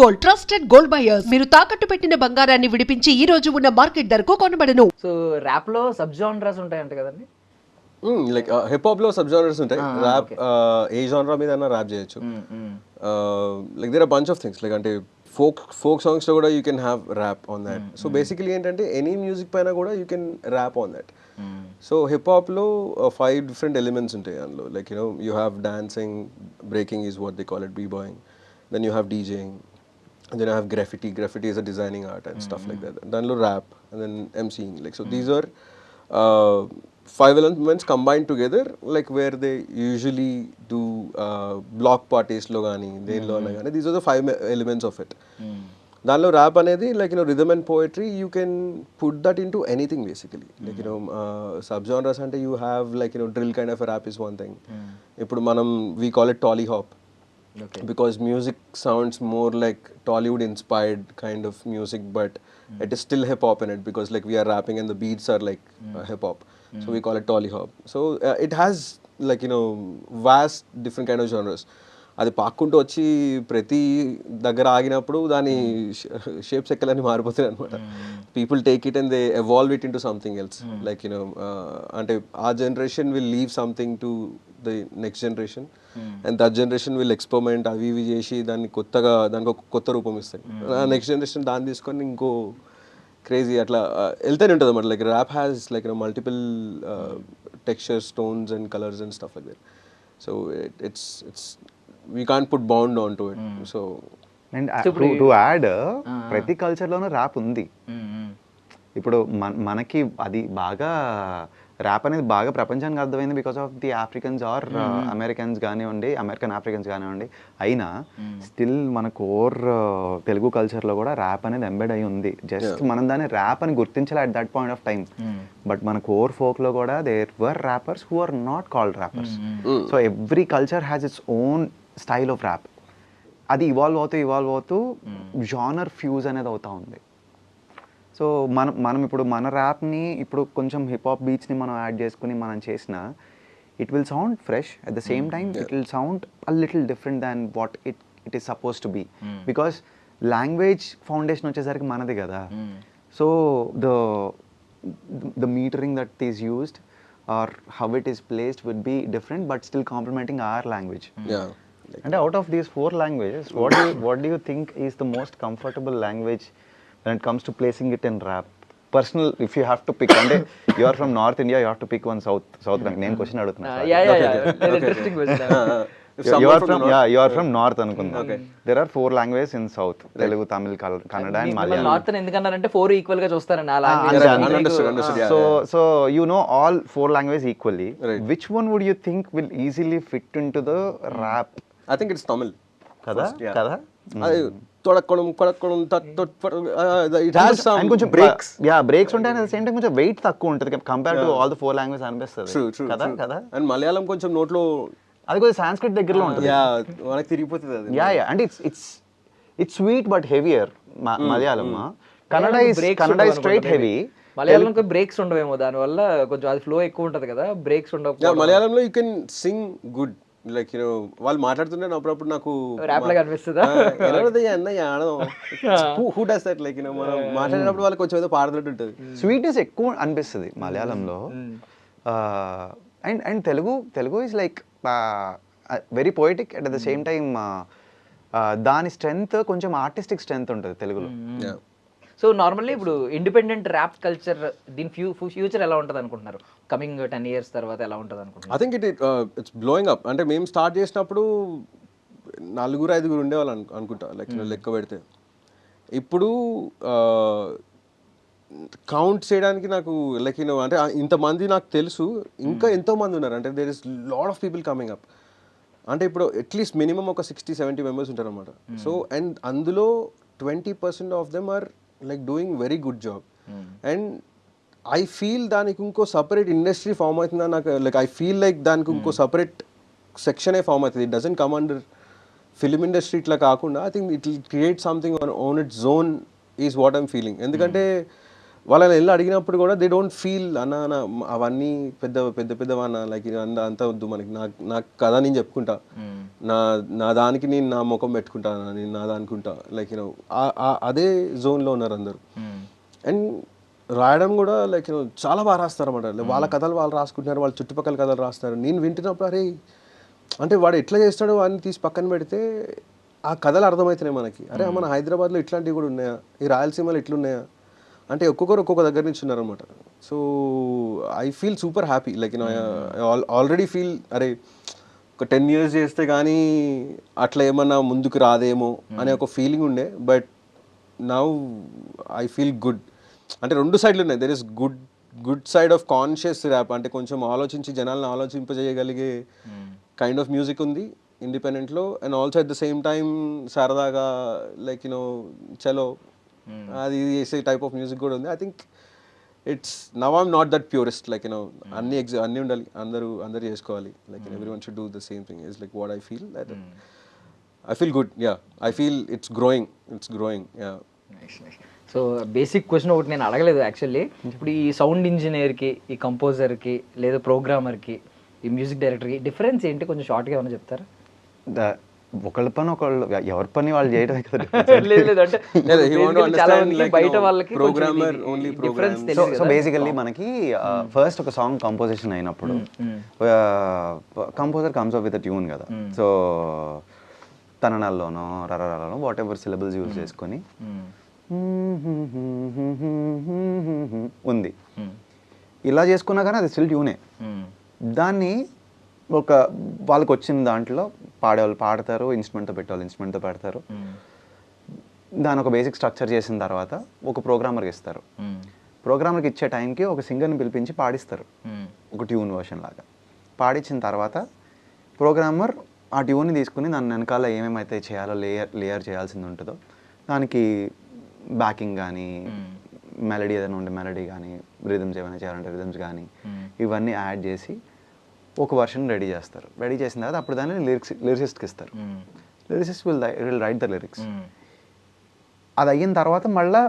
Gold trusted gold buyers మీరు తాకట్టు పెట్టిన బంగారాన్ని విడిపించి ఈ రోజు ఉన్న మార్కెట్ ధరకు కొనబడను. సో ర్యాప్ లో సబ్ జానరాస్ ఉంటాయంట కదండి. లైక్ హిప్ హాప్ లో సబ్ జానర్స్ ఉంటాయి. ర్యాప్ ఏ జానరా మీద ర్యాప్ చేయొచ్చు. Like there are bunch of things like అంటే ఫోక్ సాంగ్స్ లో కూడా you can have rap on that. So basically ఏంటంటే ఎనీ మ్యూజిక్ పైన కూడా you can rap on that. So hip hop లో 5 different ఎలిమెంట్స్ ఉంటాయి అందులో. Like you have dancing, breaking is what they call it, B boying, then you have DJing, and then I have graffiti. Graffiti is a designing art and stuff like that. Then rap and then MCing. Like so, these are 5 elements combined together. Like where they usually do block parties lo gaani, then lo gaani. These are the 5 elements of it. Danlo rap anedi like rhythm and poetry. You can put that into anything basically. Like subgenres ante you have like drill kind of a rap is one thing. Ippudu manam we call it tolly hop. Okay. Because music sounds more like Tollywood inspired kind of music, but it is still hip hop in it because like we are rapping and the beats are like hip hop. So we call it Tolly hop. So it has like vast different kind of genres. అది పాక్కుంటూ వచ్చి ప్రతి దగ్గర ఆగినప్పుడు దాని shapes ఎక్కలని మారిపోతాయి అనమాట. People take it and they evolve it in to something else. Like అంటే ఆ generation will leave something to the next generation and that generation will experiment అవి ఇవి చేసి దాన్ని కొత్తగా దానికి ఒక కొత్త రూపం ఇస్తాయి. నెక్స్ట్ జనరేషన్ దాన్ని తీసుకొని ఇంకో క్రేజీ అట్లా వెళ్తూనే ఉంటుంది అన్నమాట. Like rap has like multiple textures, tones and colours and stuff like that. So it's we can't put bound onto it. So and to add ప్రతి కల్చర్ లోనూ ర్యాప్ ఉంది. ఇప్పుడు మనకి అది బాగా ర్యాప్ అనేది బాగా ప్రపంచానికి అర్థమైంది because of the Africans or Americans కానివ్వండి, అమెరికన్ ఆఫ్రికన్స్ కానివ్వండి. అయినా స్టిల్ మన కోర్ తెలుగు కల్చర్లో కూడా ర్యాప్ అనేది ఎంబెడ్ అయి ఉంది. జస్ట్ మనం దాన్ని ర్యాప్ అని గుర్తించాలి at that point of time. But మన కోర్ ఫోక్లో కూడా there were rappers who are not called rappers. So every culture has its own style of rap. అది ఇవాల్వ్ అవుతూ జానర్ ఫ్యూజ్ అనేది అవుతూ ఉంది. సో మనం ఇప్పుడు మన ర్యాప్ని ఇప్పుడు కొంచెం హిప్ హాప్ బీట్స్ని మనం యాడ్ చేసుకుని మనం చేసిన it will sound fresh at the same time it will sound a little different than what it is suppose to be. Because language foundation వచ్చేసరికి మనది కదా. So the metering that is used or how it is placed would be different but still complementing our language. And out of these 4 languages, what do you think is the most comfortable language when it comes to placing it in rap? Personal, if you have to pick, and you are from North India, you have to pick one South language. నేను question అడుగుతున్నా. Interesting question. You are from North అనుకుందాం. There are 4 languages in South. Telugu, Tamil, Kannada and Malayalam. North ఎందుకన్నారంటే 4 equal గా చూస్తారండి ఆ language. So you know all 4 languages equally. Which one would you think will easily fit into the rap? I think it's Tamil. కదా. తొడక్కడం కొడక్కడం it has some and కొంచెం breaks ఉంటాయి. At the same time కొంచెం wait తక్కువ ఉంటుంది compare to all the 4 languages అనిపిస్తుంది కదా. And Malayalam కొంచెం నోట్లో అది కొంచెం సాంస్క్రిట్ దగ్గరలో ఉంటుంది. మనకి తిరిగిపోతుంది అది. And it's sweet but heavier Malayalam. Kannada is straight heavy. మలయాళంకి బ్రేక్స్ ఉండవేమో, దానివల్ల కొంచెం అది ఫ్లో ఎక్కువ ఉంటుంది కదా, బ్రేక్స్ ఉండవు. మలయాళంలో you can sing good. Like వాళ్ళు మాట్లాడుతుంటే అప్పుడప్పుడు నాకు ర్యాప్ లాగా అనిపిస్తుందా? Who does that? లైక్ మనం మాట్లాడేటప్పుడు వాళ్ళకి కొంచెం ఏదో పాడుతున్నట్టు ఉంటుంది. స్వీట్నెస్ ఎక్కువ అనిపిస్తుంది మలయాళంలో. And Telugu is like very poetic at the same time. దాని స్ట్రెంగ్త్ కొంచెం ఆర్టిస్టిక్ స్ట్రెంగ్త్ ఉంటుంది తెలుగులో. సో నార్మల్లీ ఇప్పుడు ఇండిపెండెంట్ ర్యాప్ కల్చర్ దీని ఫ్యూచర్ ఎలా ఉంటుంది అనుకుంటున్నారు? కమింగ్ 10 years తర్వాత ఎలా ఉంటుంది అనుకుంటున్నారు? I think it's blowing up. అంటే మేము స్టార్ట్ చేసినప్పుడు 4-5 ఉండేవాళ్ళు అనుకుంటా లైక్ లెక్క పెడితే. ఇప్పుడు కౌంట్ చేయడానికి నాకు లైక్ అంటే ఇంతమంది నాకు తెలుసు, ఇంకా ఎంతోమంది ఉన్నారు. అంటే there is lot of people coming up. అంటే ఇప్పుడు అట్లీస్ట్ మినిమం ఒక 60-70 members ఉంటారు అనమాట. సో అండ్ అందులో 20% of them are like doing very good job. And I feel దానికి ఇంకో సపరేట్ ఇండస్ట్రీ ఫామ్ అవుతుందా నాకు. లైక్ ఐ ఫీల్ లైక్ దానికి ఇంకో సపరేట్ సెక్షనే ఫామ్ అవుతుంది. It doesn't come under film industry ఇట్లా కాకుండా I think it will create something on it's zone is what I'm feeling. ఎందుకంటే వాళ్ళని వెళ్ళి అడిగినప్పుడు కూడా దే డోంట్ ఫీల్ అన్న అవన్నీ పెద్దవన్న లైక్ అంత వద్దు మనకి నాకు కథ నేను చెప్పుకుంటా, నా దానికి నేను నా ముఖం పెట్టుకుంటా, నేను నా దానికుంటా, లైక్ అదే జోన్లో ఉన్నారు అందరు. అండ్ రాయడం కూడా లైక్ చాలా బాగా రాస్తారు అన్నమాట. వాళ్ళ కథలు వాళ్ళు రాసుకుంటున్నారు, వాళ్ళ చుట్టుపక్కల కథలు రాస్తున్నారు. నేను వింటున్నప్పుడు అరే అంటే వాడు ఎట్లా చేస్తాడో వాడిని తీసి పక్కన పెడితే ఆ కథలు అర్థమవుతున్నాయి మనకి. అరే మన హైదరాబాద్లో ఇట్లాంటివి కూడా ఉన్నాయా, ఈ రాయలసీమలో ఇట్లున్నాయా అంటే ఒక్కొక్కరు ఒక్కొక్క దగ్గర నుంచి ఉన్నారనమాట. So I feel super happy, like already feel అరే ఒక 10 years చేస్తే కానీ అట్లా ఏమన్నా ముందుకు రాదేమో అనే ఒక ఫీలింగ్ ఉండే. But now I feel good. అంటే 2 సైడ్లు ఉన్నాయి. There is good side of conscious rap, అంటే కొంచెం ఆలోచించి జనాలను ఆలోచింపజేయగలిగే కైండ్ ఆఫ్ మ్యూజిక్ ఉంది ఇండిపెండెంట్లో. And also at the same time సరదాగా లైక్ చలో అది చేసే టైప్ ఆఫ్ మ్యూజిక్ కూడా ఉంది. I think it's now I'm not that purest, like అన్నీ ఉండాలి, అందరూ చేసుకోవాలి, like everyone should do the same thing is like what I feel. I feel good, yeah I feel it's growing yeah. So basic question ఒకటి నేను అడగలేదు actually. ఇప్పుడు ఈ sound ఇంజనీర్కి, ఈ కంపోజర్కి, లేదా ప్రోగ్రామర్కి, ఈ మ్యూజిక్ డైరెక్టర్కి డిఫరెన్స్ ఏంటి, కొంచెం షార్ట్గా ఏమైనా చెప్తారా? ఒకళ్ళ పని ఒకళ్ళు, ఎవరి పని వాళ్ళు చేయడమే కదా. లేదు అంటే చాలా మందికి బయట వాళ్ళకి డిఫరెన్స్ తెలియదు. సో బేసికల్లీ మనకి ఫస్ట్ ఒక సాంగ్ కంపోజిషన్ అయినప్పుడు composer comes up with tune కదా. సో తననాల్లోనో రరలోనో వాట్ ఎవర్ సిలబుల్స్ యూజ్ చేసుకొని ఉంది, ఇలా చేసుకున్నా కానీ అది స్టిల్ ట్యూనే. దాన్ని ఒక వాళ్ళకి వచ్చిన దాంట్లో పాడేవాళ్ళు పాడతారు, ఇన్స్ట్రుమెంట్తో పెట్టేవాళ్ళు ఇన్స్ట్రుమెంట్తో పెడతారు. దాని ఒక బేసిక్ స్ట్రక్చర్ చేసిన తర్వాత ఒక ప్రోగ్రామర్కి ఇస్తారు. ప్రోగ్రామర్కి ఇచ్చే టైంకి ఒక సింగర్ని పిలిపించి పాడిస్తారు, ఒక ట్యూన్ వర్షన్ లాగా. పాడించిన తర్వాత ప్రోగ్రామర్ ఆ ట్యూన్ని తీసుకుని దాని వెనకాల ఏమేమైతే చేయాలో లేయర్ చేయాల్సింది ఉంటుందో దానికి బ్యాకింగ్ కానీ, మెలడీ ఏదైనా ఉంటే మెలడీ కానీ, రిథమ్స్ ఏమైనా చేయాలంటే రిథమ్స్ కానీ, ఇవన్నీ యాడ్ చేసి ఒక వర్షన్ రెడీ చేస్తారు. రెడీ చేసిన తర్వాత అప్పుడు దాన్ని లిరిసిస్ట్కి ఇస్తారు. Lyricist will write the lyrics. అది అయిన తర్వాత మళ్ళీ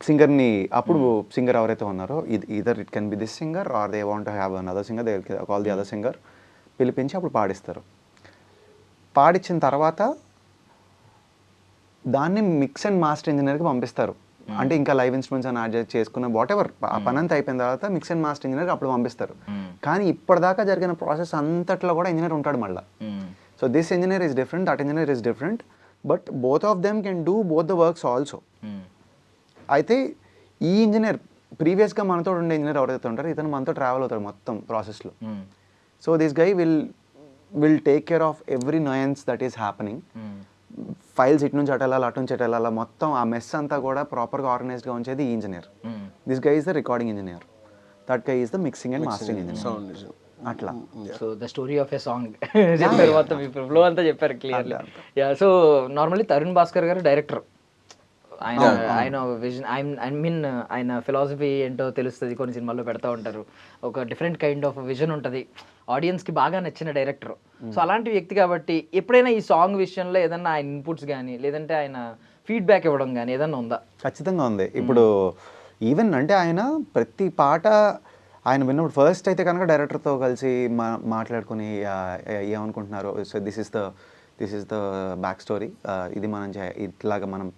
సింగర్ని, అప్పుడు సింగర్ ఎవరైతే ఉన్నారో either it can be this singer or they want to have another singer, they call the other singer, పిలిపించి అప్పుడు పాడిస్తారు. పాడించిన తర్వాత దాన్ని మిక్స్ అండ్ మాస్టర్ ఇంజనీర్కి పంపిస్తారు. అంటే ఇంకా లైవ్ ఇన్స్ట్రుమెంట్స్ అని యాడ్ చేసుకున్న వాట్ ఎవర్ ఆ పని అంతా అయిపోయిన తర్వాత మిక్స్ అండ్ మాస్టర్ ఇంజనీర్కి అప్పుడు పంపిస్తారు. కానీ ఇప్పటిదాకా జరిగిన ప్రాసెస్ అంతట్లో కూడా ఇంజనీర్ ఉంటాడు మళ్ళీ. So this engineer is different, that engineer is different, but both of them can do both the works also. అయితే ఈ ఇంజనీర్ ప్రీవియస్గా మనతో ఉండే ఇంజనీర్ ఎవరైతే ఉంటారో ఇతను మనతో ట్రావెల్ అవుతాడు మొత్తం ప్రాసెస్లో. So this guy will take care of every nuance that is happening. Files ఇటు నుంచి అటు వెళ్ళాలి, అటు నుంచి అటు వెళ్ళాలి, మొత్తం ఆ మెస్ అంతా కూడా ప్రాపర్గా ఆర్గనైజ్డ్గా ఉంచేది ఈ engineer. This guy is the recording engineer, that guy is the mixing and mastering engineer. అట్లా. So the story of a song చెప్పారు మొత్తం, ఇప్పుడు ఫ్లో అంతా చెప్పారు clearly. Yeah. So normally Tarun Bhaskar garu director, ఆయన విజన్, ఐ మీన్ ఆయన ఫిలాసఫీ ఏంటో తెలుస్తుంది, కొన్ని సినిమాల్లో పెడతా ఉంటారు, ఒక డిఫరెంట్ కైండ్ ఆఫ్ విజన్ ఉంటుంది, ఆడియన్స్కి బాగా నచ్చిన డైరెక్టర్. సో అలాంటి వ్యక్తి కాబట్టి ఎప్పుడైనా ఈ సాంగ్ విషయంలో ఏదన్నా ఆయన ఇన్పుట్స్ కానీ లేదంటే ఆయన ఫీడ్బ్యాక్ ఇవ్వడం కానీ ఏదన్నా ఉందా? ఖచ్చితంగా ఉంది. ఇప్పుడు ఈవెన్ అంటే ఆయన ప్రతి పాట ఆయన విన్నప్పుడు ఫస్ట్ అయితే కనుక డైరెక్టర్తో కలిసి మాట్లాడుకుని ఏమనుకుంటున్నారు, so this is the back story, ఇది మనం ఇట్లాగా మనం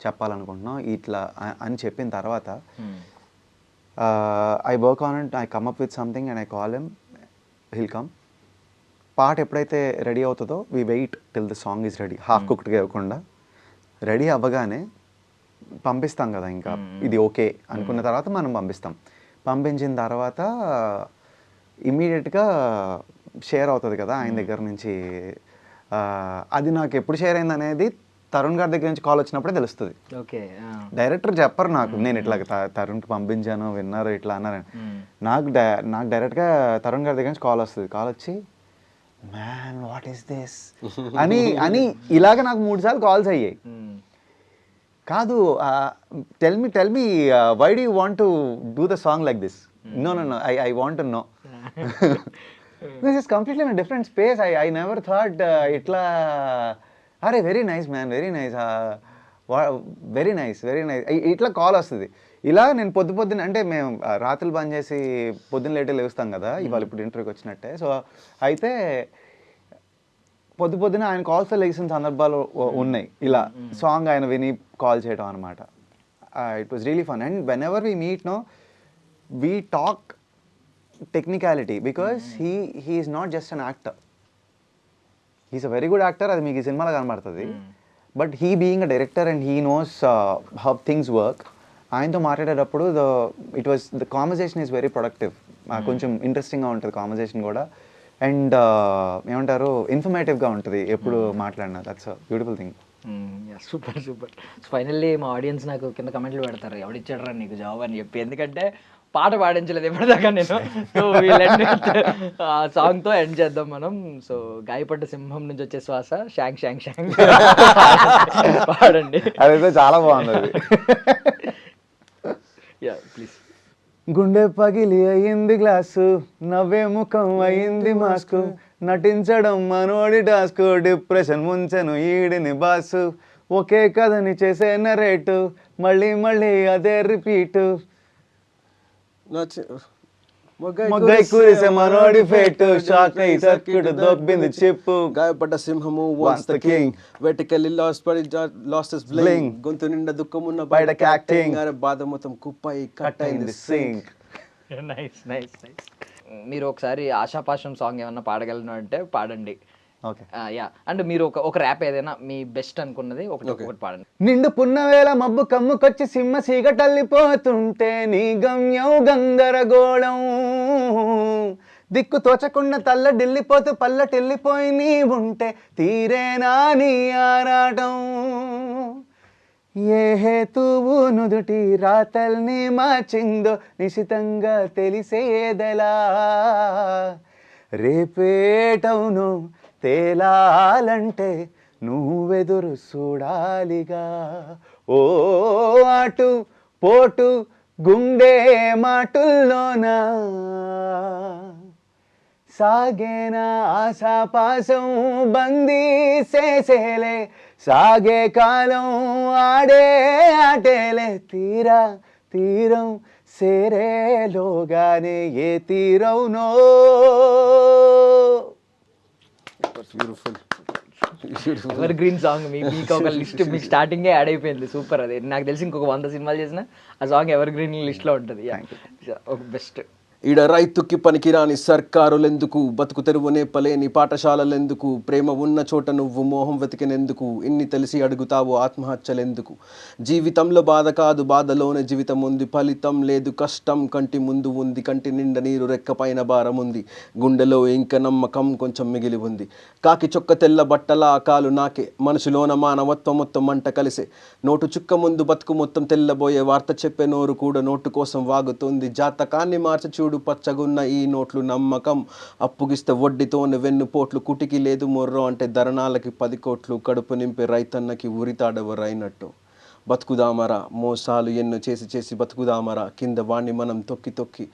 చెప్పాలనుకుంటున్నాం ఇట్లా అని చెప్పిన తర్వాత I work on it, I come up with something and I call him, he'll come. పాట ఎప్పుడైతే రెడీ అవుతుందో we wait till the song is ready, half కుక్డ్గా ఇవ్వకుండా రెడీ అవ్వగానే పంపిస్తాం కదా, ఇంకా ఇది ఓకే అనుకున్న తర్వాత మనం పంపిస్తాం. పంపించిన తర్వాత ఇమ్మీడియట్గా షేర్ అవుతుంది కదా ఆయన దగ్గర నుంచి. అది నాకు ఎప్పుడు షేర్ అయింది అనేది తరుణ్ గారి దగ్గర నుంచి కాల్ వచ్చినప్పుడే తెలుస్తుంది. ఓకే. డైరెక్టర్ చెప్పరు నాకు, నేను ఇట్లా తరుణ్కి పంపించాను విన్నారు ఇట్లా అన్నారని. నాకు డైరెక్ట్గా తరుణ్ గారి దగ్గర నుంచి కాల్ వస్తుంది. కాల్ వచ్చి మ్యాన్ వాట్ ఈస్ దిస్ అని ఇలాగ నాకు 3 సార్లు కాల్స్ అయ్యాయి. కాదు, tell me why do you want to do the song like this? No I want to know, this is completely in different space. I never thought ఇట్లా. అరే very nice man, very nice. Very nice ఇట్లా call వస్తుంది. ఇలా నేను పొద్దున్న అంటే మేము రాత్రులు బంద్ చేసి పొద్దున్న లేటే లేస్తాం కదా, ఇవాళ ఇప్పుడు ఇంటర్వ్యూకి వచ్చినట్టే. సో అయితే పొద్దున ఆయన కాల్స్ లేచిన సందర్భాలు ఉన్నాయి, ఇలా సాంగ్ ఆయన విని కాల్ చేయడం అనమాట. It was really fun. And whenever we meet no we talk technicality because he is not just an actor, he's a very good actor. అది మీకు ఈ సినిమాలో కనబడుతుంది. But he being a director and he knows how things work. ఆయనతో మాట్లాడేటప్పుడు the conversation is very productive. కొంచెం ఇంట్రెస్టింగ్గా ఉంటుంది కాన్వర్జేషన్ కూడా. అండ్ ఏమంటారు, ఇన్ఫర్మేటివ్గా ఉంటుంది ఎప్పుడు మాట్లాడినా. That's a beautiful thing. Super. Finally మా ఆడియన్స్ నాకు కింద కమెంట్లు పెడతారు, ఎవడిచ్చాడరా నీకు జాబ్ అని చెప్పి. ఎందుకంటే పాట పాడించలేదు ఎప్పటిదాకా నేను. సో ఆ సాంగ్తో ఎండ్ చేద్దాం మనం. సో గాయపడ్డ సింహం నుంచి వచ్చే శ్వాస షాంగ్ షాంగ్ షాంగ్ పాడండి. అదైతే చాలా బాగుంది. ప్లీజ్. గుండె పగిలి అయింది గ్లాసు, నవ్వే ముఖం అయింది మాస్కు, నటించడం మనోడి టాస్కు, డిప్రెషన్ ముంచెను ఈడిని బాసు, ఒకే కథని చేసే నరేటు, మళ్ళీ అదే రిపీటు, మొగ్గై కురిసే మనోడి ఫేటు, షాక్ అయి సర్క్యూట్ దొబ్బింది చిప్పు, గాయపడ్డ సింహము once the king, vertically lost his bling, గొంతు నిండా దుఃఖమున్న బయట యాక్టింగ్, అరే బాధ మొత్తం కుప్పై కట్ అయింది సింక్. నైస్. మీరు ఒకసారి ఆశాపాశం సాంగ్ ఏమన్నా పాడగలను అంటే పాడండి. ఓకే. అంటే మీరు ఒక ర్యాప్ ఏదైనా మీ బెస్ట్ అనుకున్నది ఒకటి పాడండి. నిండు పున్నవేళ మబ్బు కమ్ముకొచ్చి సింహ సీగటల్లిపోతుంటే, నీ గమ్యం గందరగోళం, దిక్కు తోచకుండా తల్లడిల్లిపోతూ పల్లటెళ్ళిపోయి నీ ఉంటే, తీరేనా నీ ఆరాటం, ఏ హేతువు నుదుటి రాతల్ని మార్చిందో నిశితంగా తెలిసేదెలా, రేపేటవును తేలాలంటే నువ్వెదురు చూడాలిగా, ఓ అటు పోటు గుండె మాటుల్లోనా సాగేనా ఆశాపాసం బందీ చేసేలే, సాగే కాలం ఆడే ఆటేలే, తీరం సేరేలోగానే ఏ తీరవునో. Evergreen song. మీకు ఒక లిస్ట్ మీకు స్టార్టింగే యాడ్ అయిపోయింది. సూపర్. అది నాకు తెలిసి ఇంకొక 100 సినిమాలు చేసిన ఆ సాంగ్ ఎవర్ గ్రీన్ లిస్ట్లో ఉంటుంది. ఒక బెస్ట్. ఈడ రైతుకి పనికిరాని సర్కారులెందుకు, బతుకు తెరువు నేపలేని పాఠశాలలెందుకు, ప్రేమ ఉన్న చోట నువ్వు మోహం వెతికినెందుకు, ఇన్ని తెలిసి అడుగుతావు ఆత్మహత్యలెందుకు, జీవితంలో బాధ కాదు బాధలోనే జీవితం ఉంది, ఫలితం లేదు కష్టం కంటి ముందు ఉంది, కంటి నిండా నీరు రెక్కపైన భారం ఉంది, గుండెలో ఇంక నమ్మకం కొంచెం మిగిలి ఉంది, కాకి చొక్క తెల్ల బట్టల కాలు నాకే, మనసులోన మానవత్వం మొత్తం మంట కలిసే, నోటు చుక్క ముందు బతుకు మొత్తం తెల్లబోయే, వార్త చెప్పే నోరు కూడా నోటు కోసం వాగుతుంది, జాతకాన్ని మార్చి చూడు పచ్చగున్న ఈ నోట్లు నమ్మకం, అప్పుగిస్తే వడ్డీతోనే వెన్నుపోట్లు, కుటికి లేదు మొర్రో అంటే ధరణాలకి 10 కోట్లు, కడుపు నింపే రైతన్నకి ఉరితాడెవరైనట్టు, బతుకుదామరా మోసాలు ఎన్నో చేసి బతుకుదామరా, కింద వాణ్ణి మనం తొక్కి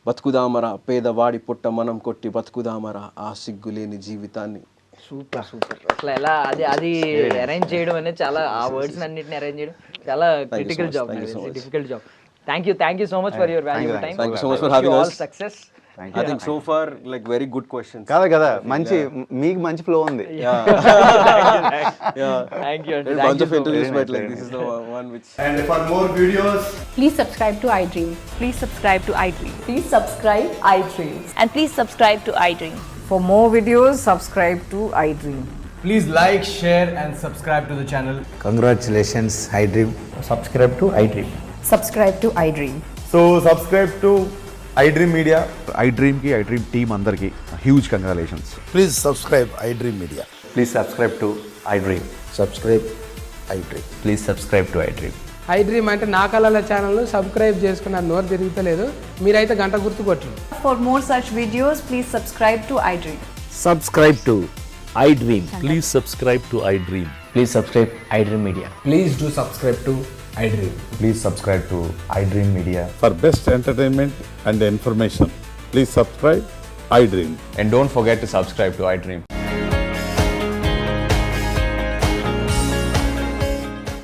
బతుకుదామరా, పేదవాడి పుట్ట మనం కొట్టి బతుకుదామరా, ఆ సిగ్గులేని జీవితాన్ని. సూపర్. అసలు ఎలా అది అరేంజ్ చేయడం అనేది చాలా, ఆ వర్డ్స్ అన్నిటిని అరేంజ్ చేయడం చాలా critical job, difficult job. Thank you so much for your valuable time. Thank you so much for having us. All success. I think so far like very good questions. కదా మంచి మీకు మంచి flow ఉంది. Thank you. A bunch of interviews, but like this is the one which. And for more videos, Please subscribe to iDream. Please subscribe to iDream. Please subscribe iDream. And please subscribe to iDream. For more videos, subscribe to iDream. please like, share, and subscribe to the channel. Congratulations, iDream. Subscribe to iDream. Subscribe to iDream. So subscribe to iDream Media. iDream ki iDream team andarki huge congratulations. Please subscribe iDream Media. Please subscribe to iDream. Subscribe iDream. Please subscribe to iDream. iDream అంటే నా కళల channel subscribe చేసుకున్న నోరు తిరుగుతలేదు, మీరైతే గంట గుర్తు కొట్టండి. For more such videos, please subscribe to iDream. Subscribe to iDream. Please subscribe to iDream. Please subscribe iDream Media. Please do subscribe to iDream. Please subscribe to iDream Media. For best entertainment and information, please subscribe iDream. And don't forget to subscribe to iDream.